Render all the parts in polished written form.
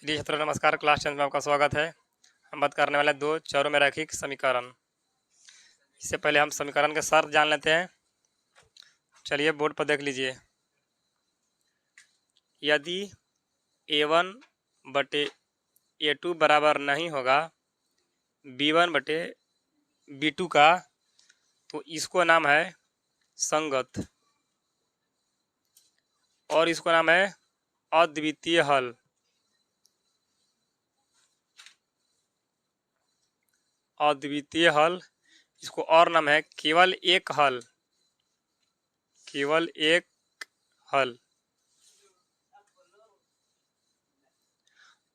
प्रिय छात्रों नमस्कार। क्लास 10 में आपका स्वागत है। हम बात करने वाले दो चरों में रैखिक समीकरण। इससे पहले हम समीकरण के शर्त जान लेते हैं। चलिए बोर्ड पर देख लीजिए। यदि a1 बटे a2 बराबर नहीं होगा b1 बटे b2 का, तो इसको नाम है संगत और इसको नाम है अद्वितीय हल। अद्वितीय हल, इसको और नाम है केवल एक हल। केवल एक हल,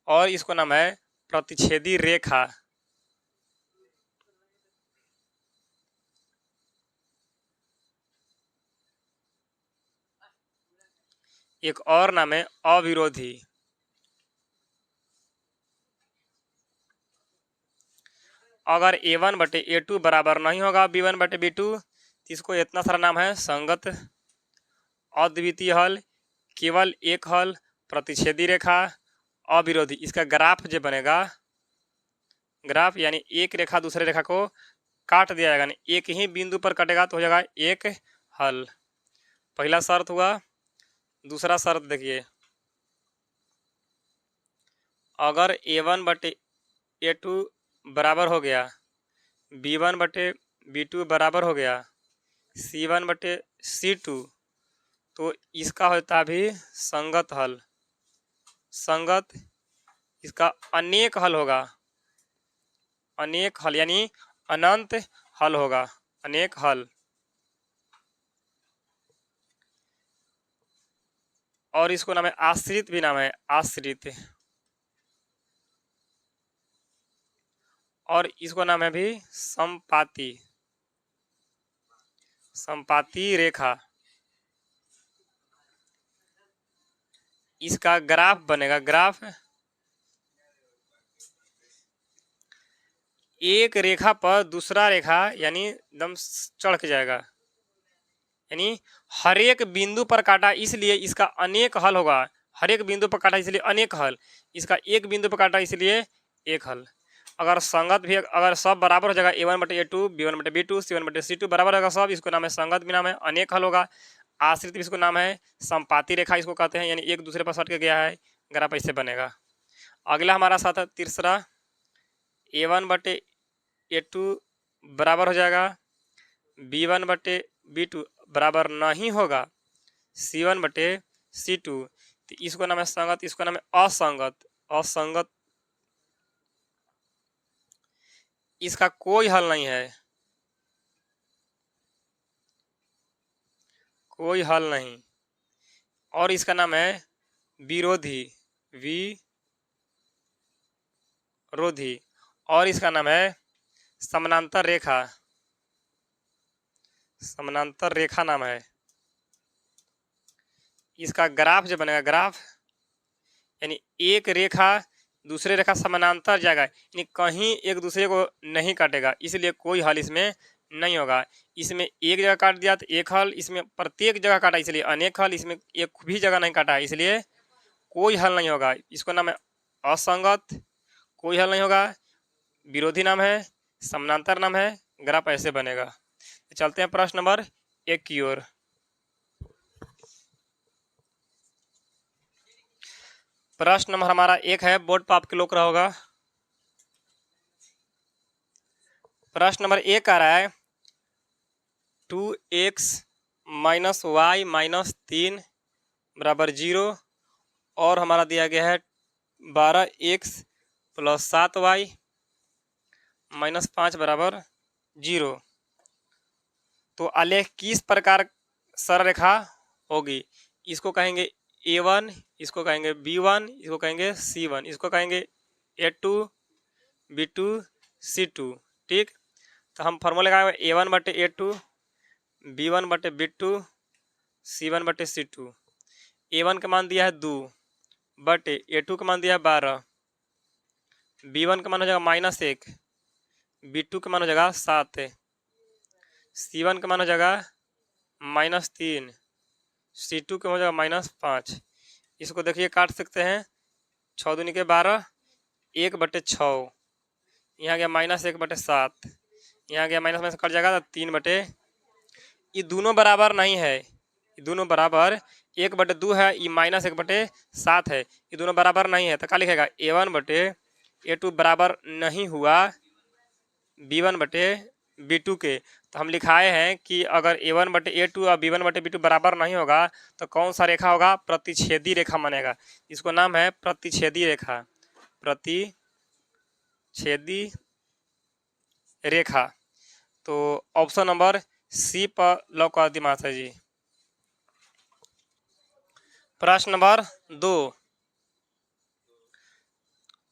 और इसको नाम है प्रतिच्छेदी रेखा। एक और नाम है अविरोधी। अगर a1 बटे a2 बराबर नहीं होगा b1 बटे b2, तो इसको इतना सारा नाम है संगत, अद्वितीय हल, केवल एक हल, प्रतिच्छेदी रेखा, अविरोधी। इसका ग्राफ जो बनेगा, ग्राफ यानी एक रेखा दूसरे रेखा को काट दिया जाएगा, एक ही बिंदु पर कटेगा तो हो जाएगा एक हल। पहला शर्त हुआ। दूसरा शर्त देखिए, अगर a1 बटे a2 बराबर हो गया, b1 बटे b2 बराबर हो गया, c1 बटे c2, तो इसका होता भी संगत हल। संगत, इसका अनेक हल होगा। अनेक हल यानी अनंत हल होगा। अनेक हल। और इसको नाम है आश्रित, भी नाम है आश्रित। और इसको नाम है भी समपाती। समपाती रेखा। इसका ग्राफ बनेगा, ग्राफ एक रेखा पर दूसरा रेखा यानी एकदम चढ़ के जाएगा, यानी हर एक बिंदु पर काटा, इसलिए इसका अनेक हल होगा। हर एक बिंदु पर काटा इसलिए अनेक हल, इसका एक बिंदु पर काटा इसलिए एक हल। अगर संगत भी, अगर सब बराबर हो जाएगा, a1 बटे a2, b1 बटे b2, c1 बटे c2 बराबर होगा सब, इसको नाम है संगत, भी नाम है अनेक हल होगा। आश्रित भी इसको नाम है संपाती रेखा, इसको कहते हैं, यानी एक दूसरे पर सट के गया है, ग्राफ ऐसे बनेगा। अगला हमारा साथ है तीसरा, a1 बटे a2 बराबर हो जाएगा, b1 बटे b2 बराबर नहीं होगा, c1 बटे c2, तो इसको नाम है संगत, इसको नाम है असंगत। असंगत, इसका कोई हल नहीं है, कोई हल नहीं। और इसका नाम है विरोधी, विरोधी। और इसका नाम है समानांतर रेखा। समानांतर रेखा नाम है। इसका ग्राफ जो बनेगा, ग्राफ यानी एक रेखा दूसरे रेखा समानांतर जाएगा, यानी कहीं एक दूसरे को नहीं काटेगा, इसलिए कोई हल इसमें नहीं होगा। इसमें एक जगह काट दिया तो एक हल, इसमें प्रत्येक जगह काटा इसलिए अनेक हल, इसमें एक भी जगह नहीं काटा इसलिए कोई हल नहीं होगा। इसको नाम है असंगत, कोई हल नहीं होगा। विरोधी नाम है, समानांतर नाम है, ग्राफ ऐसे बनेगा। चलते हैं प्रश्न नंबर 1 की ओर। प्रश्न नंबर हमारा 1 है, बोर्ड पर आपके लोग रहा होगा। प्रश्न नंबर 1 आ रहा है, 2x माइनस वाई माइनस 3 बराबर 0, और हमारा दिया गया है 12x प्लस 7y माइनस 5 बराबर 0। तो आलेख किस प्रकार सरल रेखा होगी? इसको कहेंगे a1, इसको कहेंगे b1, इसको कहेंगे c1, इसको कहेंगे a2, b2, c2। ठीक, तो हम फॉर्मूला लगाएंगे a1 बटे a2, b1 बटे b2, c1 बटे c2। a1 का मान दिया है 2 बटे a2 का मान दिया है 12, b1 का मान हो जाएगा -1, b2 का मान हो जाएगा 7, c1 का मान हो जाएगा -3, c2 का हो जाएगा -5। इसको देखिए काट सकते हैं, छः दूनी के 12, 1/6, यहाँ गया -1/7, यहाँ गया माइनस में से कट जाएगा तो 3 ये दोनों बराबर नहीं है, ये दोनों बराबर 1/2 है, ये -1/7 है, ये दोनों बराबर नहीं है। तो क्या लिखेगा A1/A2 बराबर नहीं हुआ B1/B2 के। तो हम लिखाए हैं कि अगर A1/A2 और B1/B2 बराबर नहीं होगा तो कौन सा रेखा होगा, प्रतिच्छेदी रेखा मानेगा। इसको नाम है प्रतिच्छेदी रेखा, प्रतिच्छेदी रेखा। तो ऑप्शन नंबर सी पर लॉक कर दी माता जी। प्रश्न नंबर 2,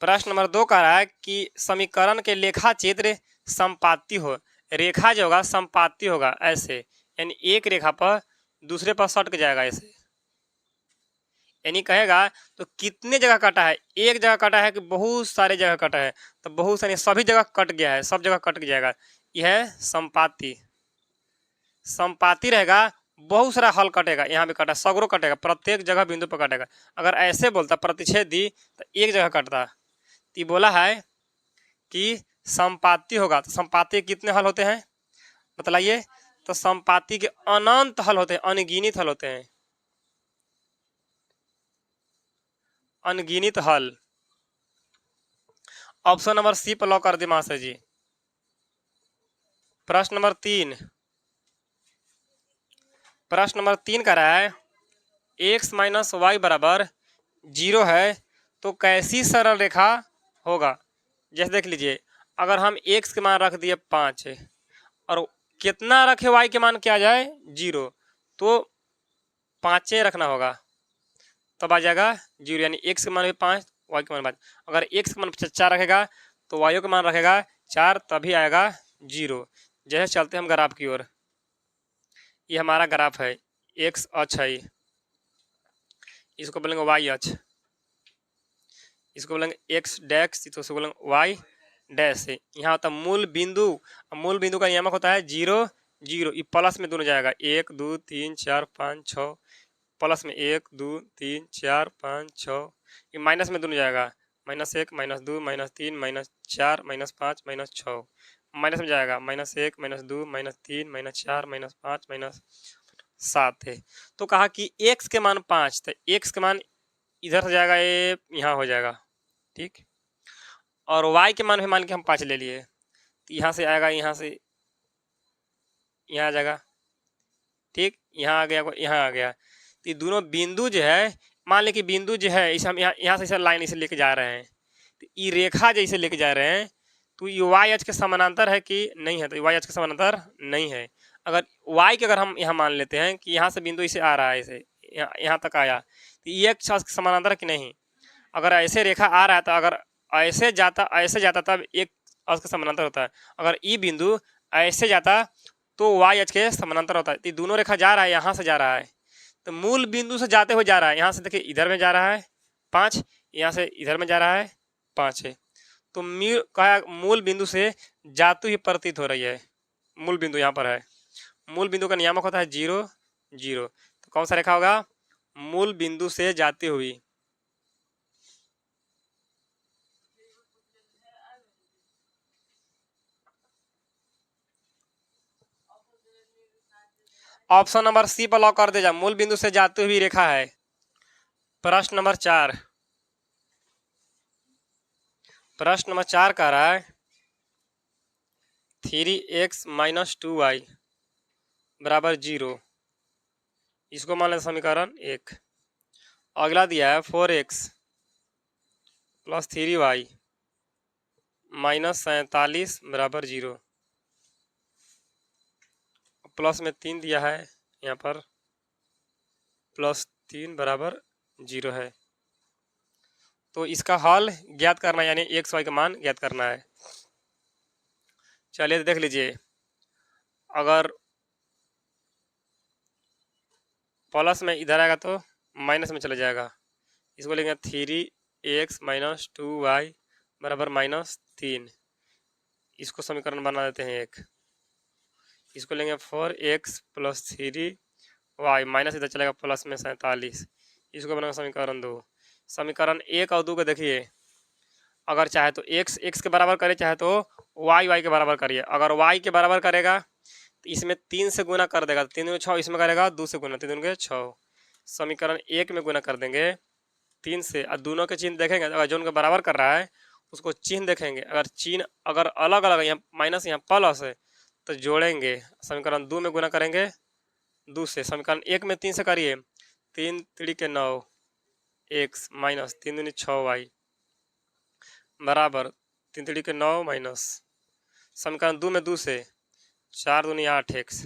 प्रश्न नंबर 2 कह रहा है कि समीकरण के लेखा चित्र संपाती हो। रेखा जो होगा संपाती होगा ऐसे, यानी एक रेखा पर दूसरे पर सट जाएगा ऐसे, यानी कहेगा तो कितने जगह कटा है, एक जगह कटा है कि बहुत सारे जगह कटा है, तो बहुत सारे सभी जगह कट गया है, सब जगह कट जाएगा, यह है संपाती। संपाती रहेगा बहुत सारा हल कटेगा, यहाँ भी कटा, सगरो कटेगा, प्रत्येक जगह बिंदु पर कटेगा। अगर ऐसे बोलता प्रतिच्छेदी तो एक जगह कटता। तो बोला है कि संपाती होगा, तो संपाती के कितने हल होते हैं बतलाइए। तो संपाती के अनंत हल होते हैं, अनगिनित हल होते हैं, अनगिनित हल। ऑप्शन नंबर सी पर लॉक कर दी मास्टर जी। प्रश्न नंबर 3, प्रश्न नंबर 3 कह रहा है x - y बराबर 0 है तो कैसी सरल रेखा होगा। जैसे देख लीजिए, अगर हम x के मान रख दिए 5 और कितना रखे y के मान क्या आ जाए 0, तो 5 रखना होगा, तब आ जाएगा 0, यानी x के मान भी 5, y के मान 5। अगर x के मान 4 रखेगा तो y के मान रखेगा 4, तभी आएगा 0। जैसे चलते हम ग्राफ की ओर, ये हमारा ग्राफ है, x अक्ष है, इसको बोलेंगे y अक्ष, इसको बोलेंगे x डैश, इसको बोलेंगे y डैश है। यहाँ होता है मूल बिंदु, मूल बिंदु का नियामक होता है 0 0, ये प्लस में दोनों जाएगा, 1 2 3 4 5 6, प्लस में 1 2 3 4 5 6, ये माइनस में दोनों जाएगा, -1 -2 -3 -4 -5 -6, माइनस में जाएगा, -1 -2 -3 -4 -5 -7 है। तो कहा कि x के मान 5, तो x के मान इधर से जाएगा, ये यहाँ हो जाएगा, ठीक। और y के मान भी मान के हम 5 ले लिए, तो यहाँ से आएगा, यहाँ से यहाँ आ जाएगा, ठीक, यहाँ आ गया, यहाँ आ गया। तो ये दोनों बिंदु जो है, मान ले कि बिंदु जो है इसे हम यहाँ से इसे लाइन इसे लेके जा रहे हैं, तो ये रेखा जैसे लेके जा रहे हैं, तो ये y अक्ष के समानांतर है कि नहीं है, तो y अक्ष के समानांतर नहीं है। अगर y के अगर हम यहाँ मान लेते हैं कि यहाँ से बिंदु इसे आ रहा है, इसे यहाँ तक आया, तो ये अक्ष के समानांतर है कि नहीं। अगर ऐसे रेखा आ रहा है तो अगर ऐसे जाता तब एक अक्ष के समानांतर होता है, अगर ई बिंदु ऐसे जाता तो y अक्ष के समानांतर होता है। तो दोनों रेखा जा रहा है, यहाँ से जा रहा है, तो मूल बिंदु से जाते हुए जा रहा है, यहाँ से देखिए इधर में जा रहा है 5, यहाँ से इधर में जा रहा है 5 है, तो मूल बिंदु से जाते हुए प्रतीत हो रही है, मूल बिंदु यहाँ पर है, मूल बिंदु का नियामक होता है 0 0, तो कौन सा रेखा होगा, मूल बिंदु से जाती हुई। ऑप्शन नंबर सी पर लॉक कर दे जा, मूल बिंदु से जाती हुई रेखा है। प्रश्न नंबर 4, प्रश्न नंबर 4 कह रहा है 3x - 2y बराबर 0, इसको मान लें समीकरण 1। अगला दिया है 4x + 3y - 47 बराबर 0, प्लस में 3 दिया है यहाँ पर, +3 बराबर 0 है। तो इसका हल ज्ञात करना है, यानी एक्स वाई का मान ज्ञात करना है। चलिए देख लीजिए, अगर प्लस में इधर आएगा तो माइनस में चला जाएगा, इसको लेंगे 3x - 2y बराबर -3, इसको समीकरण बना देते हैं एक। इसको लेंगे 4x + 3y, माइनस इधर चलेगा प्लस में 47, इसको बनाएंगे समीकरण 2। समीकरण 1 और 2 को देखिए, अगर चाहे तो x के बराबर करे, चाहे तो y के बराबर करिए। अगर y के बराबर करेगा तो इसमें 3 से गुना कर देगा, 3 दूनी 6, इसमें करेगा 2 से गुना, 3 दूनी 6। समीकरण 1 में गुना कर देंगे 3 से, और दोनों के चिन्ह देखेंगे, अगर जो उनके बराबर कर रहा है उसको चिन्ह देखेंगे, अगर चिन्ह अगर अलग अलग है, यहाँ माइनस यहाँ प्लस है तो जोड़ेंगे। समीकरण 2 में गुना करेंगे 2 से। समीकरण 1 में 3 से करिए, 3 3 के 9 x माइनस 3 दूनी 6y बराबर 3 3 के 9 माइनस। समीकरण 2 में 2 से, 4 दूनी 8x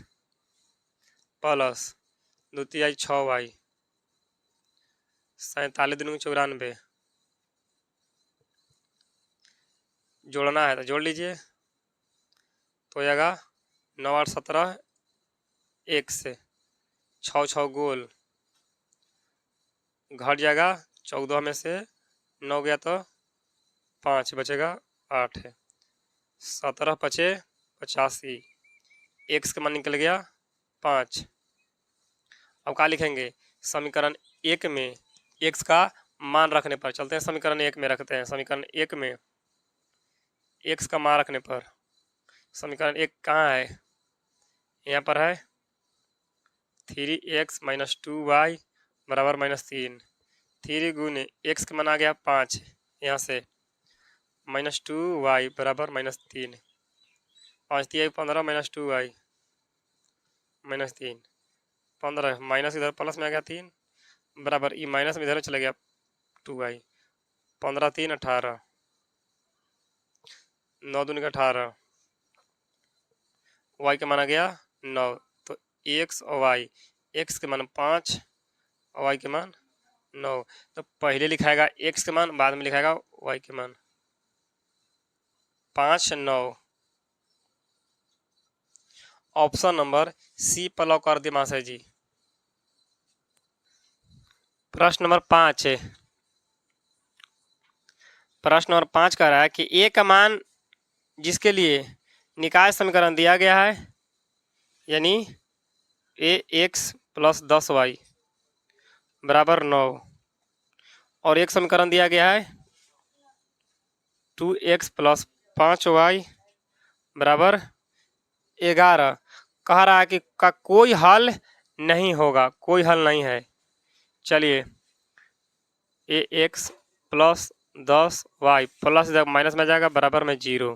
प्लस 2 तिहाई 6y 47 दूनी 94। जोड़ना है तो जोड़ लीजिए, तो हो जाएगा 9 8 17 1 से 6 6 गोल घट जाएगा, 14 में से 9 गया तो 5 बचेगा 8 है, 17 पचे 85, x का मान निकल गया 5। अब क्या लिखेंगे, समीकरण 1 में x का मान रखने पर, चलते हैं समीकरण 1 में रखते हैं। समीकरण 1 में x का मान रखने पर, समीकरण 1 कहाँ है, यहाँ पर है 3x माइनस 2y बराबर -3। 3 गुने x का मान आ गया 5, यहाँ से -2y बराबर -3। 5 तिहाई 15 -2y -3, 15 माइनस इधर प्लस में आ गया 3 बराबर, ई माइनस में इधर चला गया 2y, 15 3 18, 9 दूनी का 18, y का मान आ गया 9। तो x और y, x के मान 5 और y के मान 9। तो पहले लिखाएगा x के मान, बाद में लिखाएगा y के मान। 5 9, ऑप्शन नंबर सी पर लॉक कर दिए मास्टर जी। प्रश्न नंबर 5 है, प्रश्न नंबर 5 कह रहा है कि a का मान जिसके लिए निकाय समीकरण दिया गया है, यानी ax प्लस 10y बराबर 9, और एक समीकरण दिया गया है 2x प्लस 5y बराबर 11। कह रहा है कि का कोई हल नहीं होगा, कोई हल नहीं है। चलिए, ax प्लस 10y प्लस इधर माइनस में जाएगा बराबर में 0,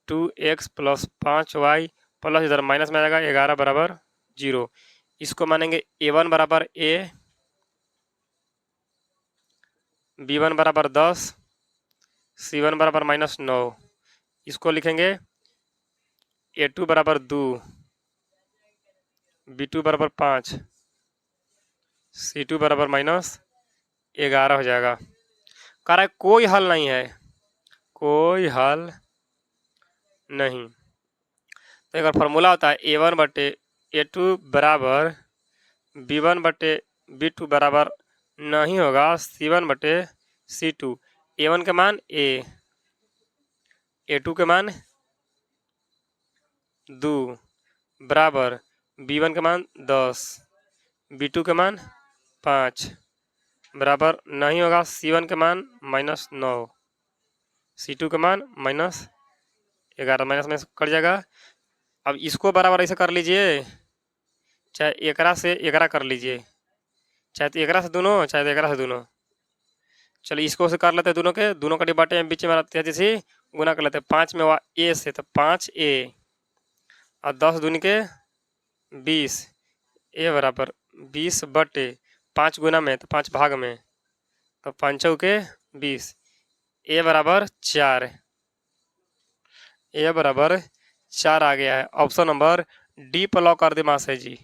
2x प्लस 5y प्लस इधर माइनस में जाएगा 11 बराबर 0। इसको मानेंगे a1 बराबर a, b1 बराबर 10, c1 बराबर -9। इसको लिखेंगे a2 बराबर 2, b2 बराबर 5, c2 बराबर -11 हो जाएगा। कह रहा है कोई हल नहीं है, कोई हल नहीं। तो एक फार्मूला होता है a1 बटे a2 बराबर b1 बटे b2 बराबर नहीं होगा c1 बटे c2। a1 के मान a, a2 के मान 2 बराबर b1 के मान 10, b2 के मान 5 बराबर नहीं होगा c1 के मान -9, c2 के मान -11, माइनस में कट जाएगा। अब इसको बराबर ऐसे कर लीजिए, चाहे एकरा से एकरा कर लीजिए, चाहे तो एकरा से दोनों, चाहे तो एकरा से दोनों। चलिए इसको से कर लेते हैं, दोनों का डिबाटे में बीच में रहते हैं, जैसे गुना कर लेते हैं। 5 में a से तो 5a और 10 दूनी के 20, a बराबर 20 बटे 5 गुना में तो 5 भाग में, तो 5 चौके 20, a बराबर 4, a बराबर 4 आ गया है। ऑप्शन नंबर डी पर लॉक कर दे मास्टर जी।